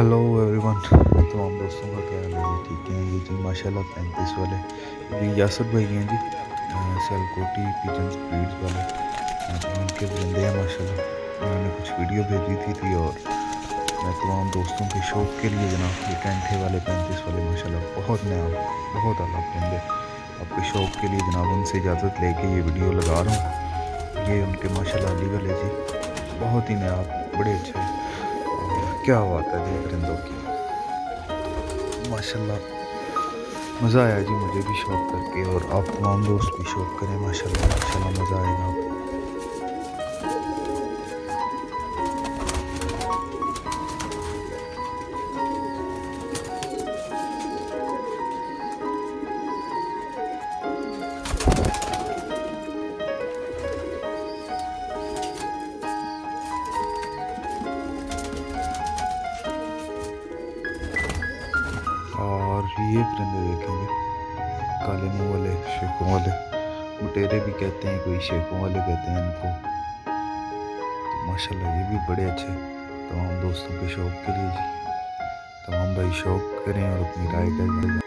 Hello everyone. तमाम दोस्तों का क्या हाल है जी? ठीक है ये जी माशाल्लाह 35 वाले ये यासर भाई हैं जी, सियालकोटी पिजन्स ब्रीड्स वाले। इनके परिंदे हैं माशाल्लाह। इन्होंने कुछ वीडियो भेजी थी और मैं तमाम दोस्तों के शौक़ के लिए जनाब ये कैंठे वाले 35 वाले माशाल्लाह बहुत नायाब बहुत आला परिंदे आपके शौक़ के लिए जनाब उनसे इजाज़त लेके ये वीडियो लगा रहा हूँ। ये उनके माशाल्लाह अली वाले जी बहुत ही नायाब बड़े अच्छे और क्या बात है जी परिंदों की माशाल्लाह। मज़ा आया जी मुझे भी शौक़ करके और आप तमाम दोस्त भी शौक़ करें माशाल्लाह माशाल्लाह मज़ा आएगा आपको। और ये परिंदे देखेंगे काले मुंह वाले शेखों वाले मुटेरे भी कहते हैं, कोई शेखों वाले कहते हैं इनको। तो माशाल्लाह ये भी बड़े अच्छे तमाम दोस्तों के शौक़ के लिए जी। तमाम भाई शौक़ करें और अपनी राय का